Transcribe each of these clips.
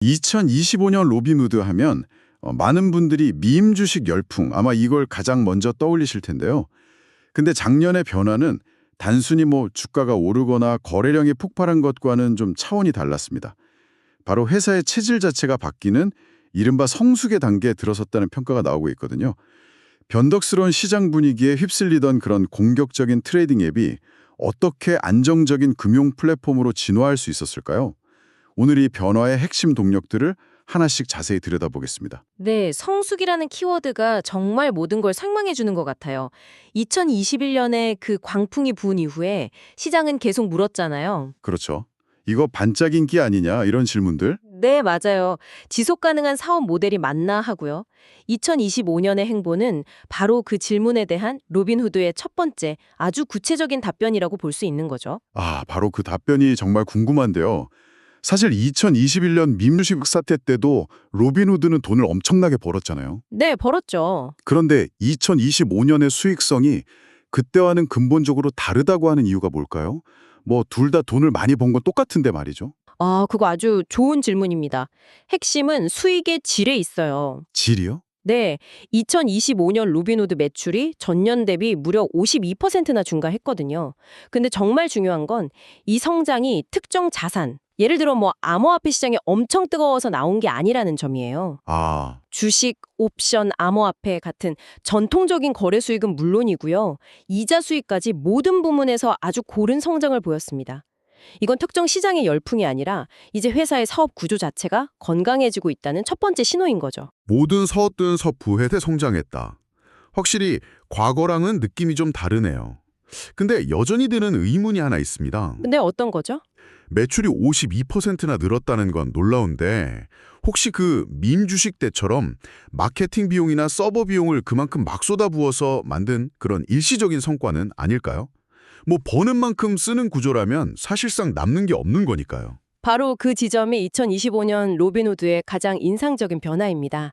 2025년 로빈후드 하면 많은 분들이 밈 주식 열풍, 아마 이걸 가장 먼저 떠올리실 텐데요. 근데 작년의 변화는 단순히 주가가 오르거나 거래량이 폭발한 것과는 좀 차원이 달랐습니다. 바로 회사의 체질 자체가 바뀌는 이른바 성숙의 단계에 들어섰다는 평가가 나오고 있거든요. 변덕스러운 시장 분위기에 휩쓸리던 그런 공격적인 트레이딩 앱이 어떻게 안정적인 금융 플랫폼으로 진화할 수 있었을까요? 오늘 이 변화의 핵심 동력들을 하나씩 자세히 들여다보겠습니다. 네, 성숙이라는 키워드가 정말 모든 걸 설명해 주는 것 같아요. 2021년에 그 광풍이 부은 이후에 시장은 계속 물었잖아요. 그렇죠. 이거 반짝 인기 아니냐 이런 질문들. 네, 맞아요. 지속 가능한 사업 모델이 맞나 하고요. 2025년의 행보는 바로 그 질문에 대한 로빈후드의 첫 번째 아주 구체적인 답변이라고 볼 수 있는 거죠. 바로 그 답변이 정말 궁금한데요. 사실 2021년 밈주식 사태 때도 로빈후드는 돈을 엄청나게 벌었잖아요. 네, 벌었죠. 그런데 2025년의 수익성이 그때와는 근본적으로 다르다고 하는 이유가 뭘까요? 둘 다 돈을 많이 번 건 똑같은데 말이죠. 그거 아주 좋은 질문입니다. 핵심은 수익의 질에 있어요. 질이요? 네, 2025년 로빈후드 매출이 전년 대비 무려 52%나 증가했거든요. 근데 정말 중요한 건 이 성장이 특정 자산, 예를 들어 암호화폐 시장이 엄청 뜨거워서 나온 게 아니라는 점이에요. 주식, 옵션, 암호화폐 같은 전통적인 거래 수익은 물론이고요. 이자 수익까지 모든 부문에서 아주 고른 성장을 보였습니다. 이건 특정 시장의 열풍이 아니라 이제 회사의 사업 구조 자체가 건강해지고 있다는 첫 번째 신호인 거죠. 모든 서든 서부회대 성장했다. 확실히 과거랑은 느낌이 좀 다르네요. 근데 여전히 드는 의문이 하나 있습니다. 근데 어떤 거죠? 매출이 52%나 늘었다는 건 놀라운데 혹시 그 밈 주식 때처럼 마케팅 비용이나 서버 비용을 그만큼 막 쏟아부어서 만든 그런 일시적인 성과는 아닐까요? 버는 만큼 쓰는 구조라면 사실상 남는 게 없는 거니까요. 바로 그 지점이 2025년 로빈후드의 가장 인상적인 변화입니다.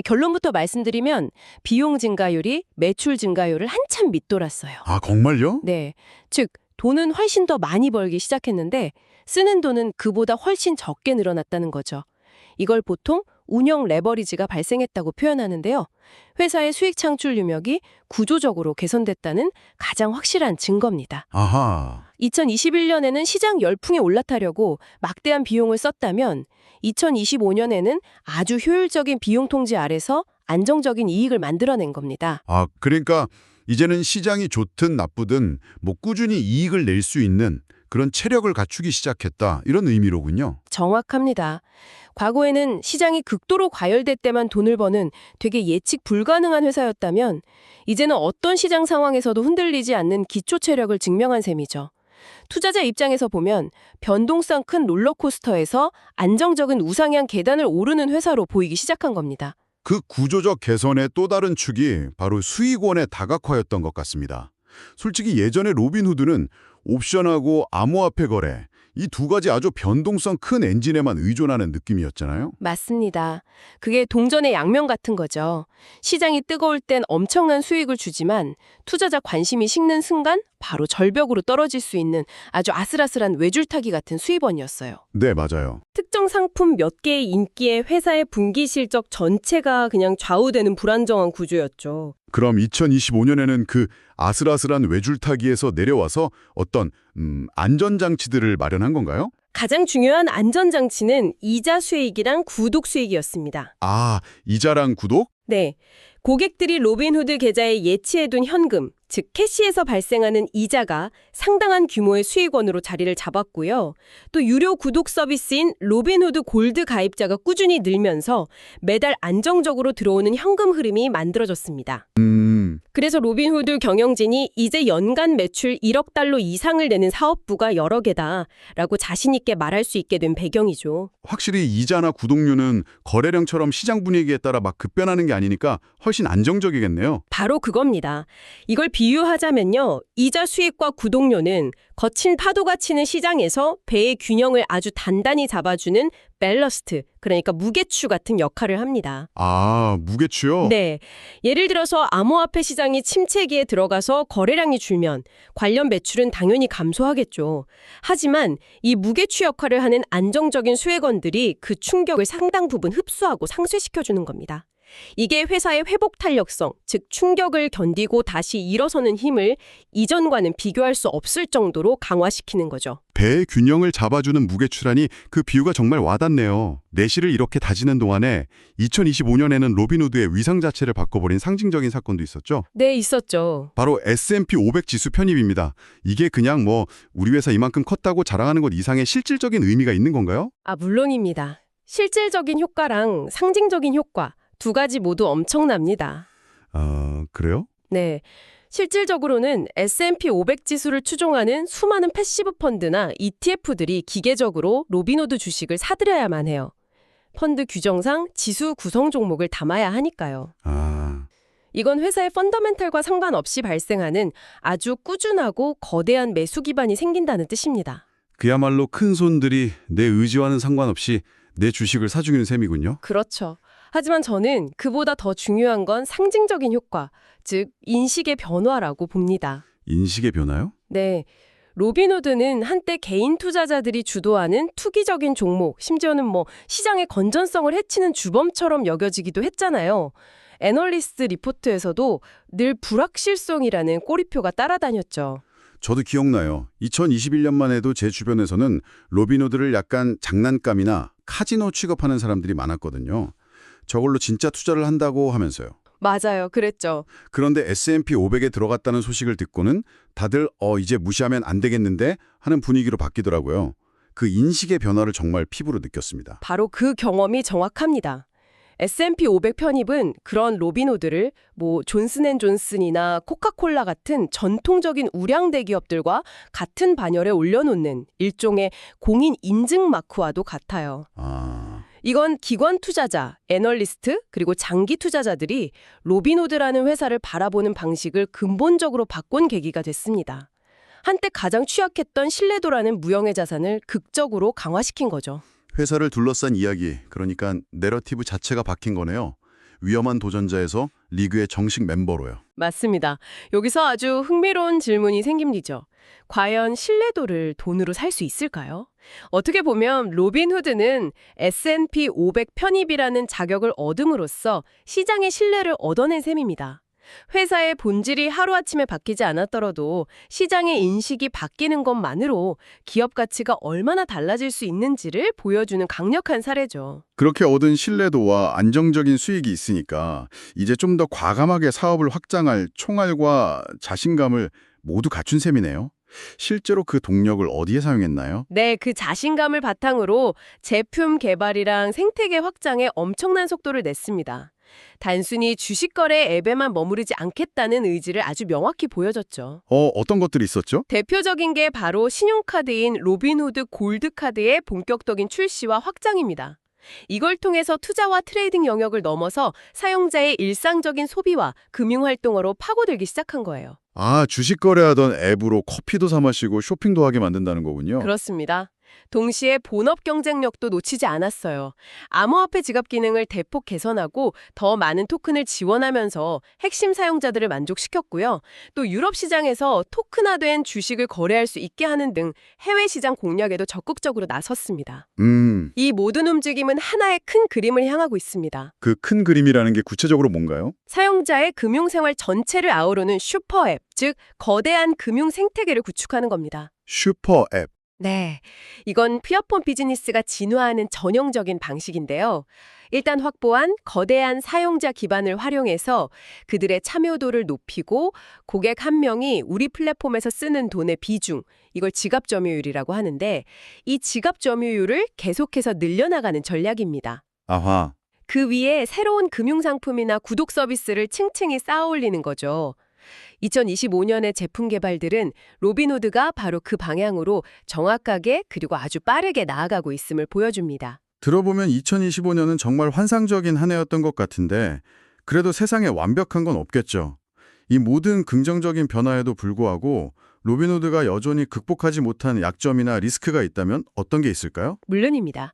결론부터 말씀드리면 비용 증가율이 매출 증가율을 한참 밑돌았어요. 정말요? 네, 즉 돈은 훨씬 더 많이 벌기 시작했는데 쓰는 돈은 그보다 훨씬 적게 늘어났다는 거죠. 이걸 보통 운영 레버리지가 발생했다고 표현하는데요. 회사의 수익 창출 능력이 구조적으로 개선됐다는 가장 확실한 증거입니다. 2021년에는 시장 열풍에 올라타려고 막대한 비용을 썼다면 2025년에는 아주 효율적인 비용 통제 아래서 안정적인 이익을 만들어낸 겁니다. 그러니까 이제는 시장이 좋든 나쁘든 꾸준히 이익을 낼 수 있는 그런 체력을 갖추기 시작했다 이런 의미로군요. 정확합니다. 과거에는 시장이 극도로 과열될 때만 돈을 버는 되게 예측 불가능한 회사였다면 이제는 어떤 시장 상황에서도 흔들리지 않는 기초 체력을 증명한 셈이죠. 투자자 입장에서 보면 변동성 큰 롤러코스터에서 안정적인 우상향 계단을 오르는 회사로 보이기 시작한 겁니다. 그 구조적 개선의 또 다른 축이 바로 수익원의 다각화였던 것 같습니다. 솔직히 예전에 로빈후드는 옵션하고 암호화폐 거래, 이 두 가지 아주 변동성 큰 엔진에만 의존하는 느낌이었잖아요. 맞습니다. 그게 동전의 양면 같은 거죠. 시장이 뜨거울 땐 엄청난 수익을 주지만 투자자 관심이 식는 순간 바로 절벽으로 떨어질 수 있는 아주 아슬아슬한 외줄타기 같은 수입원이었어요. 네, 맞아요. 특정 상품 몇 개의 인기에 회사의 분기 실적 전체가 그냥 좌우되는 불안정한 구조였죠. 그럼 2025년에는 그 아슬아슬한 외줄타기에서 내려와서 어떤 안전장치들을 마련한 건가요? 가장 중요한 안전장치는 이자 수익이랑 구독 수익이었습니다. 이자랑 구독? 네. 고객들이 로빈후드 계좌에 예치해둔 현금, 즉 캐시에서 발생하는 이자가 상당한 규모의 수익원으로 자리를 잡았고요. 또 유료 구독 서비스인 로빈후드 골드 가입자가 꾸준히 늘면서 매달 안정적으로 들어오는 현금 흐름이 만들어졌습니다. 그래서 로빈후드 경영진이 이제 연간 매출 1억 달러 이상을 내는 사업부가 여러 개다라고 자신 있게 말할 수 있게 된 배경이죠. 확실히 이자나 구독료는 거래량처럼 시장 분위기에 따라 막 급변하는 게 아니니까 훨씬 안정적이겠네요. 바로 그겁니다. 이걸 비유하자면요. 이자 수익과 구독료는 거친 파도가 치는 시장에서 배의 균형을 아주 단단히 잡아주는 밸러스트, 그러니까 무게추 같은 역할을 합니다. 무게추요? 네. 예를 들어서 암호화폐 시장이 시장이 침체기에 들어가서 거래량이 줄면 관련 매출은 당연히 감소하겠죠. 하지만 이 무게추 역할을 하는 안정적인 수혜권들이 그 충격을 상당 부분 흡수하고 상쇄시켜주는 겁니다. 이게 회사의 회복 탄력성, 즉 충격을 견디고 다시 일어서는 힘을 이전과는 비교할 수 없을 정도로 강화시키는 거죠. 배의 균형을 잡아주는 무게추라니 그 비유가 정말 와닿네요. 내실을 이렇게 다지는 동안에 2025년에는 로빈후드의 위상 자체를 바꿔버린 상징적인 사건도 있었죠. 네, 있었죠. 바로 S&P 500 지수 편입입니다. 이게 그냥 우리 회사 이만큼 컸다고 자랑하는 것 이상의 실질적인 의미가 있는 건가요? 물론입니다. 실질적인 효과랑 상징적인 효과 두 가지 모두 엄청납니다. 그래요? 네. 실질적으로는 S&P 500 지수를 추종하는 수많은 패시브 펀드나 ETF들이 기계적으로 로빈후드 주식을 사들여야만 해요. 펀드 규정상 지수 구성 종목을 담아야 하니까요. 이건 회사의 펀더멘털과 상관없이 발생하는 아주 꾸준하고 거대한 매수 기반이 생긴다는 뜻입니다. 그야말로 큰 손들이 내 의지와는 상관없이 내 주식을 사주기는 셈이군요. 그렇죠. 하지만 저는 그보다 더 중요한 건 상징적인 효과, 즉 인식의 변화라고 봅니다. 인식의 변화요? 네. 로빈후드는 한때 개인 투자자들이 주도하는 투기적인 종목, 심지어는 시장의 건전성을 해치는 주범처럼 여겨지기도 했잖아요. 애널리스트 리포트에서도 늘 불확실성이라는 꼬리표가 따라다녔죠. 저도 기억나요. 2021년만 해도 제 주변에서는 로빈후드를 약간 장난감이나 카지노 취급하는 사람들이 많았거든요. 저걸로 진짜 투자를 한다고 하면서요. 맞아요. 그랬죠. 그런데 S&P 500에 들어갔다는 소식을 듣고는 다들 이제 무시하면 안 되겠는데 하는 분위기로 바뀌더라고요. 그 인식의 변화를 정말 피부로 느꼈습니다. 바로 그 경험이 정확합니다. S&P 500 편입은 그런 로빈후드를 존슨앤존슨이나 코카콜라 같은 전통적인 우량 대기업들과 같은 반열에 올려놓는 일종의 공인 인증 마크와도 같아요. 이건 기관 투자자, 애널리스트, 그리고 장기 투자자들이 로빈후드라는 회사를 바라보는 방식을 근본적으로 바꾼 계기가 됐습니다. 한때 가장 취약했던 신뢰도라는 무형의 자산을 극적으로 강화시킨 거죠. 회사를 둘러싼 이야기, 그러니까 내러티브 자체가 바뀐 거네요. 위험한 도전자에서 리그의 정식 멤버로요. 맞습니다. 여기서 아주 흥미로운 질문이 생깁니다. 과연 신뢰도를 돈으로 살 수 있을까요? 어떻게 보면 로빈후드는 S&P 500 편입이라는 자격을 얻음으로써 시장의 신뢰를 얻어낸 셈입니다. 회사의 본질이 하루아침에 바뀌지 않았더라도 시장의 인식이 바뀌는 것만으로 기업 가치가 얼마나 달라질 수 있는지를 보여주는 강력한 사례죠. 그렇게 얻은 신뢰도와 안정적인 수익이 있으니까 이제 좀 더 과감하게 사업을 확장할 총알과 자신감을 모두 갖춘 셈이네요. 실제로 그 동력을 어디에 사용했나요? 네, 그 자신감을 바탕으로 제품 개발이랑 생태계 확장에 엄청난 속도를 냈습니다. 단순히 주식 거래 앱에만 머무르지 않겠다는 의지를 아주 명확히 보여줬죠. 어떤 것들이 있었죠? 대표적인 게 바로 신용카드인 로빈후드 골드카드의 본격적인 출시와 확장입니다. 이걸 통해서 투자와 트레이딩 영역을 넘어서 사용자의 일상적인 소비와 금융활동으로 파고들기 시작한 거예요. 주식 거래하던 앱으로 커피도 사 마시고 쇼핑도 하게 만든다는 거군요. 그렇습니다. 동시에 본업 경쟁력도 놓치지 않았어요. 암호화폐 지갑 기능을 대폭 개선하고 더 많은 토큰을 지원하면서 핵심 사용자들을 만족시켰고요. 또 유럽 시장에서 토큰화된 주식을 거래할 수 있게 하는 등 해외 시장 공략에도 적극적으로 나섰습니다. 이 모든 움직임은 하나의 큰 그림을 향하고 있습니다. 그 큰 그림이라는 게 구체적으로 뭔가요? 사용자의 금융생활 전체를 아우르는 슈퍼앱, 즉 거대한 금융 생태계를 구축하는 겁니다. 슈퍼 앱. 네, 이건 플랫폼 비즈니스가 진화하는 전형적인 방식인데요. 일단 확보한 거대한 사용자 기반을 활용해서 그들의 참여도를 높이고 고객 한 명이 우리 플랫폼에서 쓰는 돈의 비중, 이걸 지갑 점유율이라고 하는데 이 지갑 점유율을 계속해서 늘려나가는 전략입니다. 아하. 그 위에 새로운 금융상품이나 구독 서비스를 층층이 쌓아올리는 거죠. 2025년의 제품 개발들은 로빈후드가 바로 그 방향으로 정확하게 그리고 아주 빠르게 나아가고 있음을 보여줍니다. 들어보면 2025년은 정말 환상적인 한 해였던 것 같은데 그래도 세상에 완벽한 건 없겠죠. 이 모든 긍정적인 변화에도 불구하고 로빈후드가 여전히 극복하지 못한 약점이나 리스크가 있다면 어떤 게 있을까요? 물론입니다.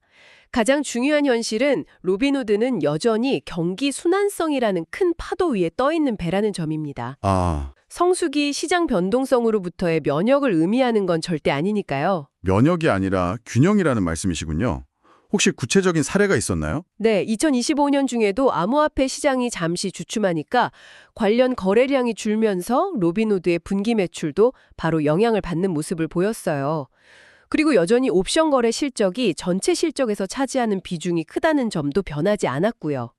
가장 중요한 현실은 로빈후드는 여전히 경기 순환성이라는 큰 파도 위에 떠 있는 배라는 점입니다. 아, 성수기 시장 변동성으로부터의 면역을 의미하는 건 절대 아니니까요. 면역이 아니라 균형이라는 말씀이시군요. 혹시 구체적인 사례가 있었나요? 네, 2025년 중에도 암호화폐 시장이 잠시 주춤하니까 관련 거래량이 줄면서 로빈후드의 분기 매출도 바로 영향을 받는 모습을 보였어요. 그리고 여전히 옵션 거래 실적이 전체 실적에서 차지하는 비중이 크다는 점도 변하지 않았고요.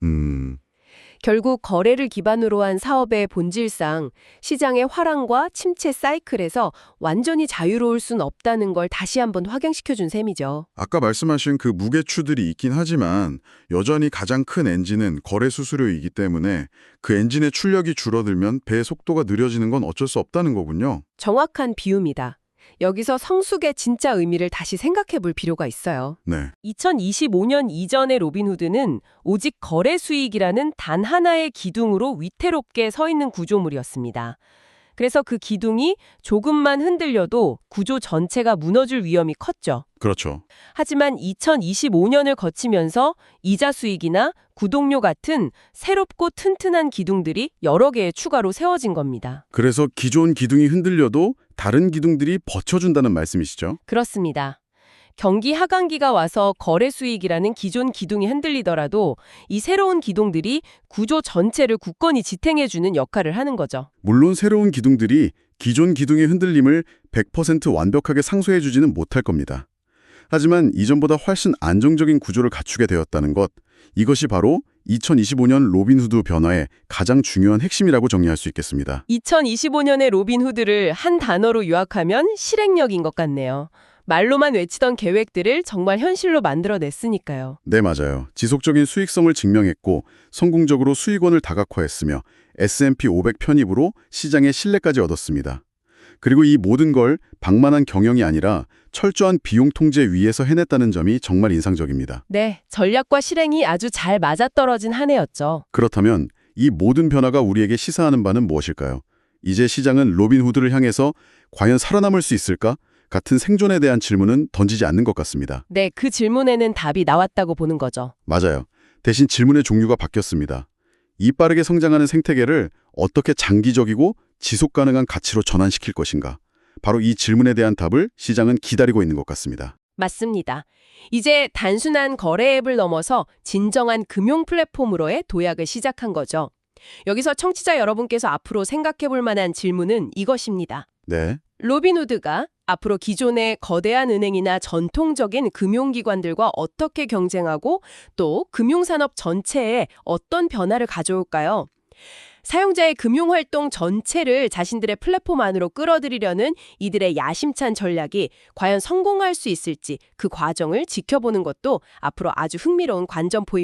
결국 거래를 기반으로 한 사업의 본질상 시장의 화랑과 침체 사이클에서 완전히 자유로울 순 없다는 걸 다시 한번 확인시켜준 셈이죠. 아까 말씀하신 그 무게추들이 있긴 하지만 여전히 가장 큰 엔진은 거래 수수료이기 때문에 그 엔진의 출력이 줄어들면 배의 속도가 느려지는 건 어쩔 수 없다는 거군요. 정확한 비유입니다. 여기서 성숙의 진짜 의미를 다시 생각해 볼 필요가 있어요. 네. 2025년 이전의 로빈후드는 오직 거래 수익이라는 단 하나의 기둥으로 위태롭게 서 있는 구조물이었습니다. 그래서 그 기둥이 조금만 흔들려도 구조 전체가 무너질 위험이 컸죠. 그렇죠. 하지만 2025년을 거치면서 이자 수익이나 구독료 같은 새롭고 튼튼한 기둥들이 여러 개의 추가로 세워진 겁니다. 그래서 기존 기둥이 흔들려도 다른 기둥들이 버텨준다는 말씀이시죠? 그렇습니다. 경기 하강기가 와서 거래 수익이라는 기존 기둥이 흔들리더라도 이 새로운 기둥들이 구조 전체를 굳건히 지탱해주는 역할을 하는 거죠. 물론 새로운 기둥들이 기존 기둥의 흔들림을 100% 완벽하게 상쇄해주지는 못할 겁니다. 하지만 이전보다 훨씬 안정적인 구조를 갖추게 되었다는 것, 이것이 바로 2025년 로빈후드 변화의 가장 중요한 핵심이라고 정리할 수 있겠습니다. 2025년의 로빈후드를 한 단어로 요약하면 실행력인 것 같네요. 말로만 외치던 계획들을 정말 현실로 만들어냈으니까요. 네, 맞아요. 지속적인 수익성을 증명했고 성공적으로 수익원을 다각화했으며 S&P 500 편입으로 시장의 신뢰까지 얻었습니다. 그리고 이 모든 걸 방만한 경영이 아니라 철저한 비용 통제 위에서 해냈다는 점이 정말 인상적입니다. 네, 전략과 실행이 아주 잘 맞아떨어진 한 해였죠. 그렇다면 이 모든 변화가 우리에게 시사하는 바는 무엇일까요? 이제 시장은 로빈후드를 향해서 과연 살아남을 수 있을까? 같은 생존에 대한 질문은 던지지 않는 것 같습니다. 네, 그 질문에는 답이 나왔다고 보는 거죠. 맞아요. 대신 질문의 종류가 바뀌었습니다. 이 빠르게 성장하는 생태계를 어떻게 장기적이고 지속 가능한 가치로 전환시킬 것인가? 바로 이 질문에 대한 답을 시장은 기다리고 있는 것 같습니다. 맞습니다. 이제 단순한 거래 앱을 넘어서 진정한 금융 플랫폼으로의 도약을 시작한 거죠. 여기서 청취자 여러분께서 앞으로 생각해 볼 만한 질문은 이것입니다. 네. 로빈후드가 앞으로 기존의 거대한 은행이나 전통적인 금융기관들과 어떻게 경쟁하고 또 금융산업 전체에 어떤 변화를 가져올까요? 사용자의 금융활동 전체를 자신들의 플랫폼 안으로 끌어들이려는 이들의 야심찬 전략이 과연 성공할 수 있을지 그 과정을 지켜보는 것도 앞으로 아주 흥미로운 관전 포인트입니다.